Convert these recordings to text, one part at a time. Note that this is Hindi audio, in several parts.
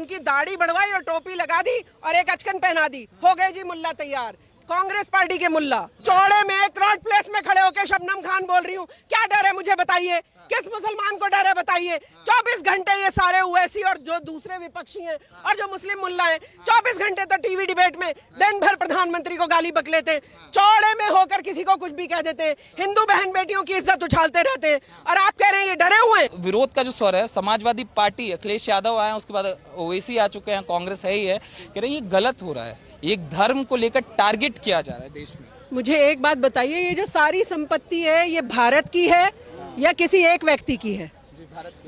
उनकी दाढ़ी बढ़वाई और टोपी लगा दी और एक अचकन पहना दी, हो गए जी मुल्ला तैयार। कांग्रेस पार्टी के मुल्ला चौड़े में क्राउड प्लेस में खड़े होकर शबनम खान बोल रही हूँ, क्या डर है मुझे बताइए, किस मुसलमान को डर है बताइए। 24 घंटे ये सारे ओवैसी और जो दूसरे विपक्षी हैं और जो मुस्लिम मुल्ला हैं 24 घंटे तो टीवी डिबेट में दिन भर प्रधानमंत्री को गाली बक लेते, चौड़े में होकर किसी को कुछ भी कह देते, हिंदू बहन बेटियों की इज्जत उछालते रहते, और आप कह रहे हैं ये डरे हुए हैं। विरोध का जो स्वर है, समाजवादी पार्टी अखिलेश यादव आए, उसके बाद ओवैसी आ चुके हैं, कांग्रेस है ही है, कह रहे ये गलत हो रहा है, एक धर्म को लेकर टारगेट किया जा रहा है देश में। मुझे एक बात बताइए, ये जो सारी संपत्ति है ये भारत की है या किसी एक व्यक्ति की है?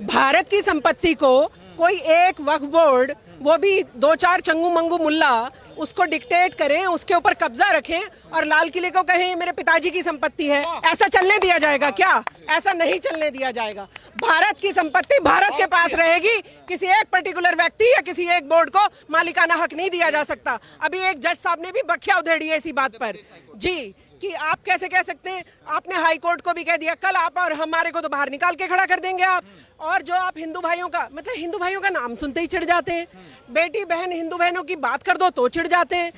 भारत की संपत्ति को कोई एक वक्फ बोर्ड, वो भी 2-4 चंगू मंगू मुल्ला उसको डिक्टेट करें, उसके ऊपर कब्जा रखें और लाल किले को कहें मेरे पिताजी की संपत्ति है, ऐसा चलने दिया जाएगा क्या? ऐसा नहीं चलने दिया जाएगा। भारत की संपत्ति भारत के पास रहेगी, किसी एक पर्टिकुलर व्यक्ति या किसी एक बोर्ड को मालिकाना हक नहीं दिया जा सकता। अभी एक जज साहब ने भी बखिया उधेड़ी है इसी बात पर जी, कि आप कैसे कह सकते हैं, आपने हाई कोर्ट को भी कह दिया, कल आप और हमारे को तो बाहर निकाल के खड़ा कर देंगे आप। और जो आप हिंदू भाइयों का, मतलब हिंदू भाइयों का नाम सुनते ही चिढ़ जाते हैं, बेटी बहन हिंदू बहनों की बात कर दो तो चिढ़ जाते हैं।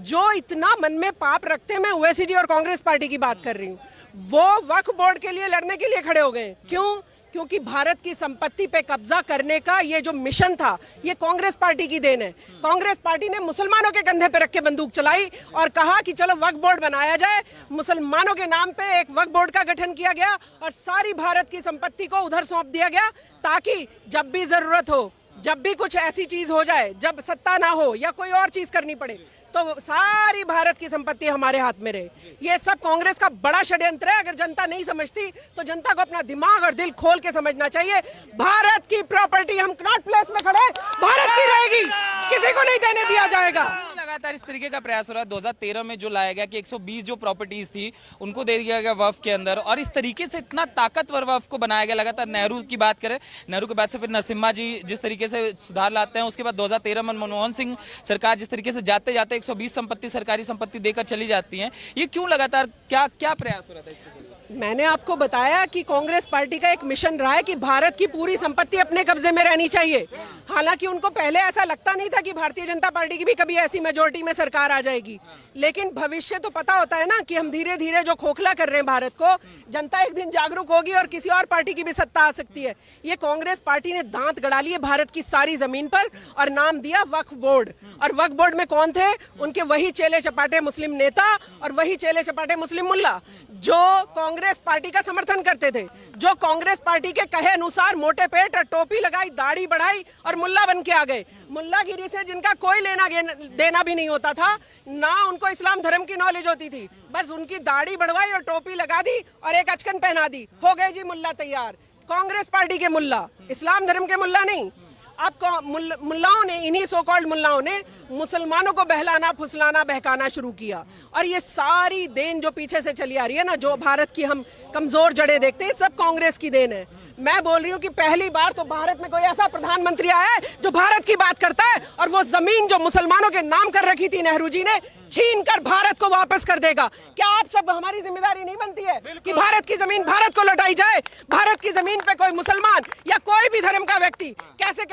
जो इतना मन में पाप रखते हैं, मैं ओवैसी और कांग्रेस पार्टी की बात कर रही हूँ, वो वक्फ बोर्ड के लिए लड़ने के लिए खड़े हो गए। क्यों? क्योंकि भारत की संपत्ति पे कब्जा करने का ये जो मिशन था, ये कांग्रेस पार्टी की देन है। कांग्रेस पार्टी ने मुसलमानों के कंधे पे रख के बंदूक चलाई और कहा कि चलो वक्फ बोर्ड बनाया जाए, मुसलमानों के नाम पे एक वक्फ बोर्ड का गठन किया गया और सारी भारत की संपत्ति को उधर सौंप दिया गया, ताकि जब भी जरूरत हो, जब भी कुछ ऐसी चीज हो जाए, जब सत्ता ना हो या कोई और चीज करनी पड़े, तो सारी भारत की संपत्ति हमारे हाथ में रहे। ये सब कांग्रेस का बड़ा षड्यंत्र है। अगर जनता नहीं समझती तो जनता को अपना दिमाग और दिल खोल के समझना चाहिए। भारत की प्रॉपर्टी, हम क्नॉट प्लेस में खड़े, भारत की रहेगी, किसी को नहीं देने दिया जाएगा। लगातार इस तरीके का प्रयास हो रहा है। 2013 में जो लाया गया कि 120 जो प्रॉपर्टीज थी उनको दे दिया गया वक्फ के अंदर, और इस तरीके से इतना ताकतवर वक्फ को बनाया गया। लगातार नेहरू की बात करें, नेहरू के बाद से फिर नरसिम्हा जी जिस तरीके से सुधार लाते हैं, उसके बाद 2013 में मनमोहन सिंह सरकार जिस तरीके से जाते जाते 120 संपत्ति, सरकारी संपत्ति देकर चली जाती है, ये क्यों लगातार क्या प्रयास हो रहा था इसके जरिए? मैंने आपको बताया कि कांग्रेस पार्टी का एक मिशन रहा है कि भारत की पूरी संपत्ति अपने कब्जे में रहनी चाहिए। हालांकि उनको पहले ऐसा लगता नहीं था कि भारतीय जनता पार्टी की भी कभी ऐसी मेजोरिटी में सरकार आ जाएगी, लेकिन भविष्य तो पता होता है ना कि हम धीरे धीरे जो खोखला कर रहे हैं भारत को, जनता एक दिन जागरूक होगी और किसी और पार्टी की भी सत्ता आ सकती है। ये कांग्रेस पार्टी ने दांत गड़ा लिए भारत की सारी जमीन पर और नाम दिया वक्फ बोर्ड। और वक्फ बोर्ड में कौन थे? उनके वही चेले चपाटे मुस्लिम नेता और वही चेले चपाटे मुस्लिम मुल्ला जो कांग्रेस पार्टी का समर्थन करते थे, जो कांग्रेस पार्टी के कहे अनुसार मोटे पेट और टोपी लगाई, दाढ़ी बढ़ाई और मुल्ला बन के आ गए। मुल्लागिरी से जिनका कोई लेना देना भी नहीं होता था, ना उनको इस्लाम धर्म की नॉलेज होती थी, बस उनकी दाढ़ी बढ़वाई और टोपी लगा दी और एक अचकन पहना दी, हो गए जी मुल्ला तैयार। कांग्रेस पार्टी के मुल्ला, इस्लाम धर्म के मुल्ला नहीं। अब मुल्लाओं ने, इन्हीं सो कॉल्ड मुल्लाओं ने मुसलमानों को बहलाना, फुसलाना, बहकाना शुरू किया। और ये सारी देन जो पीछे से चली आ रही है ना, जो भारत की हम कमजोर जड़ें देखते हैं, सब कांग्रेस की देन है। मैं बोल रही हूँ कि पहली बार तो भारत में कोई ऐसा प्रधानमंत्री आया है जो भारत की बात करता है, और वो जमीन जो मुसलमानों के नाम कर रखी थी नेहरू जी ने, छीन कर भारत को वापस कर देगा। क्या आप सब, हमारी जिम्मेदारी नहीं बनती है कि भारत की जमीन भारत को लौटाई जाए? भारत की जमीन पे कोई मुसलमान या कोई भी धर्म का व्यक्ति कैसे